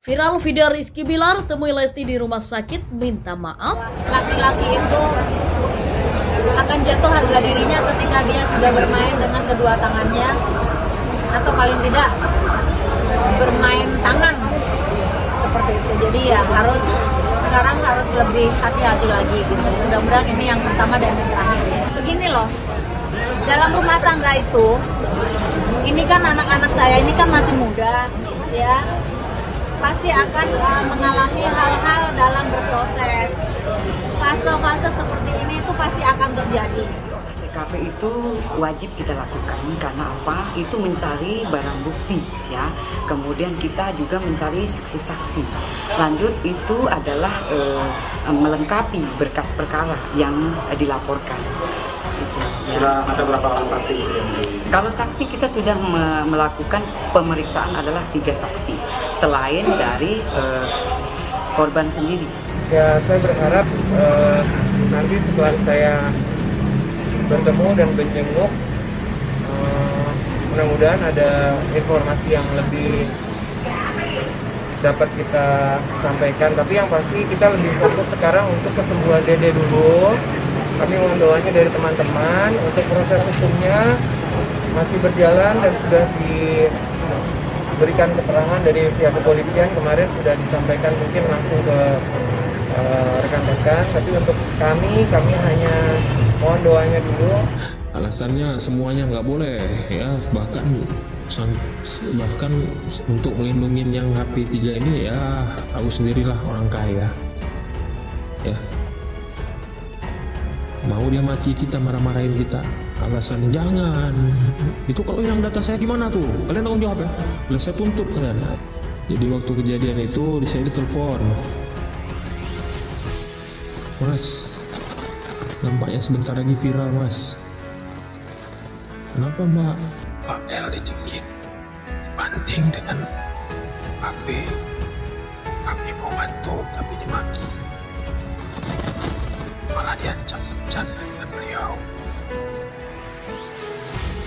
Viral video Rizky Bilar temui Lesti di rumah sakit minta maaf. Laki-laki itu akan jatuh harga dirinya ketika dia sudah bermain dengan kedua tangannya, atau paling tidak bermain tangan seperti itu. Jadi ya sekarang harus lebih hati-hati lagi gitu. Mudah-mudahan ini yang pertama dan yang terakhir ya. Begini loh, dalam rumah tangga itu, ini kan anak-anak saya ini kan masih muda ya, pasti akan mengalami hal-hal dalam berproses. Fase-fase seperti ini itu pasti akan terjadi. TKP itu wajib kita lakukan karena apa? Itu mencari barang bukti ya. Kemudian kita juga mencari saksi-saksi. Lanjut itu adalah melengkapi berkas perkara yang dilaporkan. Gitu, ya. Ada berapa orang saksi? Kalau saksi kita sudah melakukan pemeriksaan adalah 3 saksi selain dari korban sendiri. Ya, saya berharap nanti setelah saya bertemu dan menjenguk, mudah-mudahan ada informasi yang lebih dapat kita sampaikan. Tapi yang pasti kita lebih fokus sekarang untuk kesembuhan Dede dulu. Kami mohon doanya dari teman-teman untuk proses hukumnya masih berjalan dan sudah diberikan keterangan dari pihak kepolisian. Kemarin sudah disampaikan mungkin langsung ke rekan-rekan, tapi untuk kami hanya mohon doanya dulu. Alasannya semuanya nggak boleh ya, bahkan untuk melindungi yang HP3 ini ya tahu sendirilah orang kaya ya, mau dia mati kita marah-marahin kita, alasan jangan itu kalau hilang data saya gimana tuh, kalian tanggung jawab ya, udah saya tuntut kalian. Jadi waktu kejadian itu saya ditelepon, Mas, nampaknya sebentar lagi viral, Mas. Kenapa, Mbak? Pak L dicekik, dibanting dengan HP. Kami mau bantu, tapi dimaki. Malah diancam-ancam dengan beliau.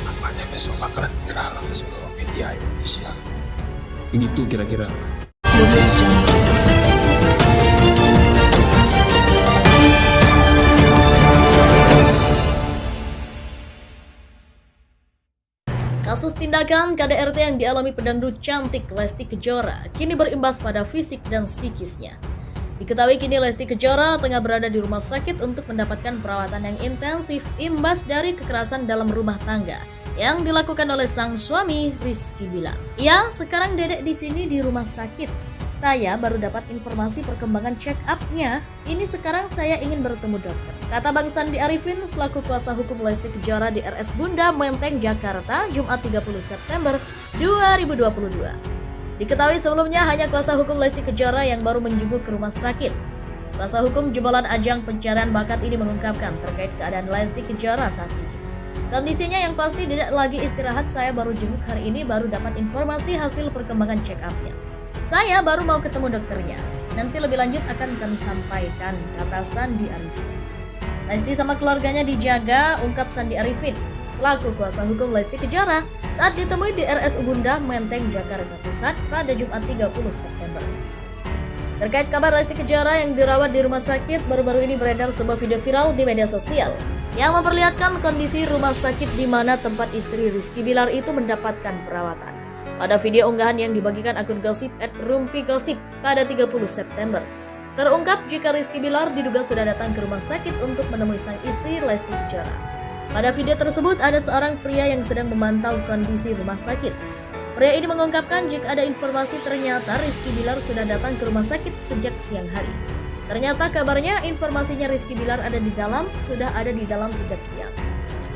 Nampaknya besok bakalan viral di seluruh media Indonesia. Begitu kira-kira. Kasus tindakan KDRT yang dialami pedangdut cantik Lesti Kejora kini berimbas pada fisik dan psikisnya. Diketahui kini Lesti Kejora tengah berada di rumah sakit untuk mendapatkan perawatan yang intensif imbas dari kekerasan dalam rumah tangga yang dilakukan oleh sang suami Rizky Bilar. Ya, sekarang Dedek di sini di rumah sakit. Saya baru dapat informasi perkembangan check up-nya. Ini sekarang saya ingin bertemu dokter, kata Bang Sandi Arifin selaku kuasa hukum Lesti Kejora di RS Bunda Menteng, Jakarta, Jumat 30 September 2022. Diketahui sebelumnya hanya kuasa hukum Lesti Kejora yang baru menjenguk ke rumah sakit. Kuasa hukum jebolan ajang pencarian bakat ini mengungkapkan terkait keadaan Lesti Kejora saat ini. Kondisinya yang pasti tidak lagi istirahat, saya baru jenguk hari ini, baru dapat informasi hasil perkembangan check up-nya. Saya baru mau ketemu dokternya. Nanti lebih lanjut akan kami sampaikan, kata Sandi Arifin. Lesti sama keluarganya dijaga, ungkap Sandi Arifin selaku kuasa hukum Lesti Kejora saat ditemui di RS Bunda Menteng, Jakarta Pusat pada Jumat 30 September. Terkait kabar Lesti Kejora yang dirawat di rumah sakit, baru-baru ini beredar sebuah video viral di media sosial yang memperlihatkan kondisi rumah sakit di mana tempat istri Rizky Bilar itu mendapatkan perawatan. Pada video unggahan yang dibagikan akun gosip @rumpigosip pada 30 September, terungkap jika Rizky Bilar diduga sudah datang ke rumah sakit untuk menemui sang istri Lesti Kejora. Pada video tersebut ada seorang pria yang sedang memantau kondisi rumah sakit. Pria ini mengungkapkan jika ada informasi ternyata Rizky Bilar sudah datang ke rumah sakit sejak siang hari. Ternyata kabarnya informasinya Rizky Bilar sudah ada di dalam sejak siang.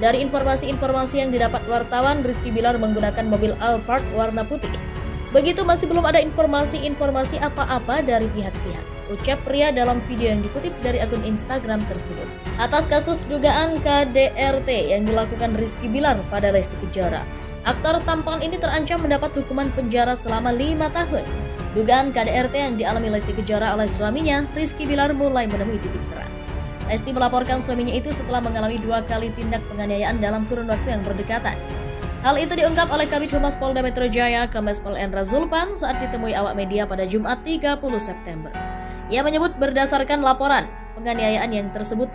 Dari informasi-informasi yang didapat wartawan, Rizky Bilar menggunakan mobil Alphard warna putih. Begitu masih belum ada informasi apa-apa dari pihak-pihak, ucap pria dalam video yang dikutip dari akun Instagram tersebut. Atas kasus dugaan KDRT yang dilakukan Rizky Bilar pada Lesti Kejora, aktor tampan ini terancam mendapat hukuman penjara selama 5 tahun. Dugaan KDRT yang dialami Lesti Kejora oleh suaminya, Rizky Bilar mulai menemui titik terang. Lesti melaporkan suaminya itu setelah mengalami 2 kali tindak penganiayaan dalam kurun waktu yang berdekatan. Hal itu diungkap oleh Kabid Humas Polda Metro Jaya, Kombes Pol Endra Zulpan saat ditemui awak media pada Jumat 30 September. Ia menyebut berdasarkan laporan, penganiayaan yang tersebut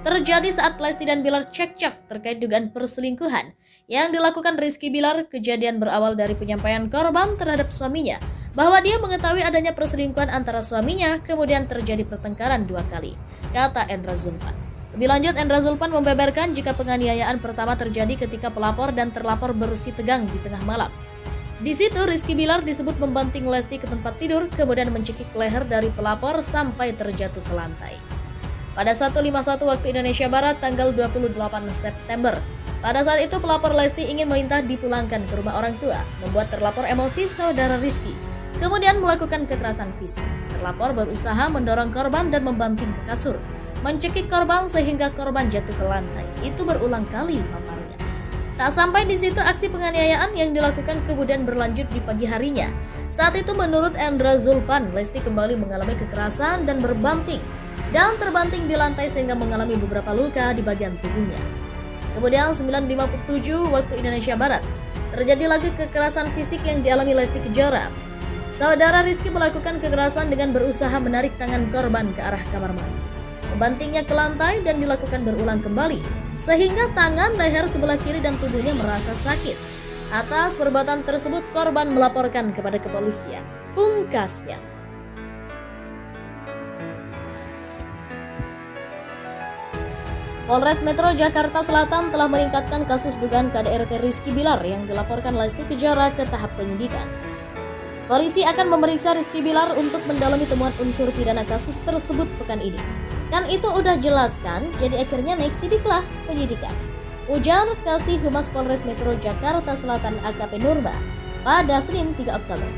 terjadi saat Lesti dan Bilar cekcok terkait dugaan perselingkuhan yang dilakukan Rizky Bilar. Kejadian berawal dari penyampaian korban terhadap suaminya bahwa dia mengetahui adanya perselingkuhan antara suaminya, kemudian terjadi pertengkaran 2 kali, kata Endra Zulpan. Lebih lanjut, Endra Zulpan membeberkan jika penganiayaan pertama terjadi ketika pelapor dan terlapor bersih tegang di tengah malam. Di situ Rizky Bilar disebut membanting Lesti ke tempat tidur, kemudian mencekik leher dari pelapor sampai terjatuh ke lantai. Pada 1:51 waktu Indonesia Barat tanggal 28 September, pada saat itu pelapor Lesti ingin meminta dipulangkan ke rumah orang tua, membuat terlapor emosi saudara Rizky, kemudian melakukan kekerasan fisik. Terlapor berusaha mendorong korban dan membanting ke kasur, mencekik korban sehingga korban jatuh ke lantai. Itu berulang kali paparnya. Tak sampai di situ, aksi penganiayaan yang dilakukan kemudian berlanjut di pagi harinya. Saat itu menurut Endra Zulpan, Lesti kembali mengalami kekerasan dan terbanting di lantai sehingga mengalami beberapa luka di bagian tubuhnya. Kemudian 9:57 waktu Indonesia Barat, terjadi lagi kekerasan fisik yang dialami Lesti Kejora. Saudara Rizky melakukan kekerasan dengan berusaha menarik tangan korban ke arah kamar mandi, membantingnya ke lantai dan dilakukan berulang kembali, sehingga tangan, leher sebelah kiri dan tubuhnya merasa sakit. Atas perbuatan tersebut, korban melaporkan kepada kepolisian. Pungkasnya, Polres Metro Jakarta Selatan telah meningkatkan kasus dugaan KDRT Rizky Bilar yang dilaporkan Lesti Kejora ke tahap penyidikan. Polisi akan memeriksa Rizky Bilar untuk mendalami temuan unsur pidana kasus tersebut pekan ini. Kan itu udah jelas kan, jadi akhirnya naik sidiklah penyidikan, ujar Kasih Humas Polres Metro Jakarta Selatan AKP Nurma pada Senin 3 Oktober.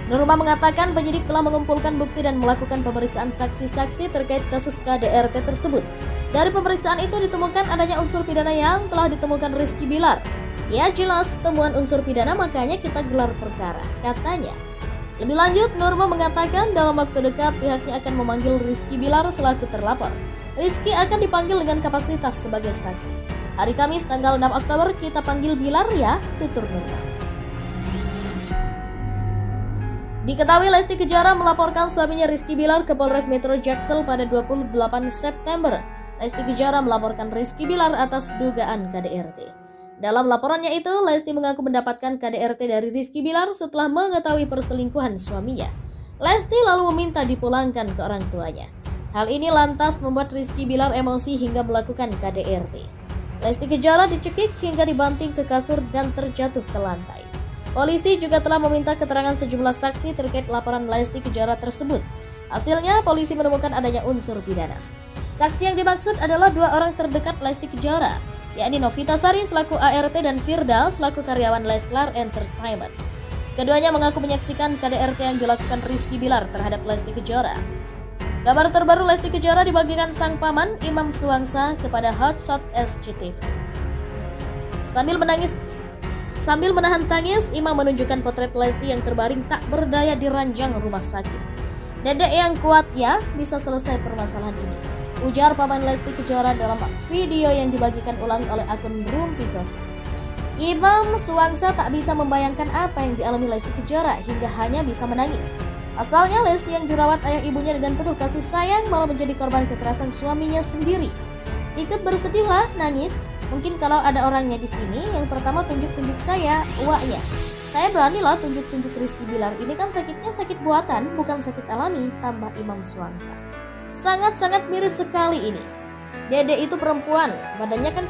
Nurma mengatakan penyidik telah mengumpulkan bukti dan melakukan pemeriksaan saksi-saksi terkait kasus KDRT tersebut. Dari pemeriksaan itu ditemukan adanya unsur pidana yang telah ditemukan Rizky Bilar. Ya jelas temuan unsur pidana, makanya kita gelar perkara, katanya. Lebih lanjut, Nurma mengatakan dalam waktu dekat pihaknya akan memanggil Rizky Bilar selaku terlapor. Rizky akan dipanggil dengan kapasitas sebagai saksi. Hari Kamis tanggal 6 Oktober kita panggil Bilar ya, tutur Nurma. Diketahui Lesti Kejora melaporkan suaminya Rizky Bilar ke Polres Metro Jaksel pada 28 September. Lesti Kejora melaporkan Rizky Bilar atas dugaan KDRT. Dalam laporannya itu, Lesti mengaku mendapatkan KDRT dari Rizky Bilar setelah mengetahui perselingkuhan suaminya. Lesti lalu meminta dipulangkan ke orang tuanya. Hal ini lantas membuat Rizky Bilar emosi hingga melakukan KDRT. Lesti Kejora dicekik hingga dibanting ke kasur dan terjatuh ke lantai. Polisi juga telah meminta keterangan sejumlah saksi terkait laporan Lesti Kejora tersebut. Hasilnya, polisi menemukan adanya unsur pidana. Saksi yang dimaksud adalah 2 orang terdekat Lesti Kejora, yakni Novita Sari selaku ART dan Firda selaku karyawan Leslar Entertainment. Keduanya mengaku menyaksikan KDRT yang dilakukan Rizky Bilar terhadap Lesti Kejora. Kabar terbaru Lesti Kejora dibagikan sang paman Imam Suwangsa kepada Hotshot SCTV. Sambil menahan tangis, Imam menunjukkan potret Lesti yang terbaring tak berdaya di ranjang rumah sakit. "Dedek yang kuat ya, bisa selesai permasalahan ini," ujar paman Lesti Kejora dalam video yang dibagikan ulang oleh akun Rumpi Gosip. Imam Suwangsa tak bisa membayangkan apa yang dialami Lesti Kejora hingga hanya bisa menangis. Asalnya Lesti yang dirawat ayah ibunya dengan penuh kasih sayang malah menjadi korban kekerasan suaminya sendiri. Ikut bersedihlah, nangis. Mungkin kalau ada orangnya di sini, yang pertama tunjuk-tunjuk saya, uaknya. Saya beranilah tunjuk-tunjuk Rizky Bilar. Ini kan sakitnya sakit buatan, bukan sakit alami, tambah Imam Suwangsa. Sangat-sangat miris sekali ini. Dede itu perempuan, badannya kan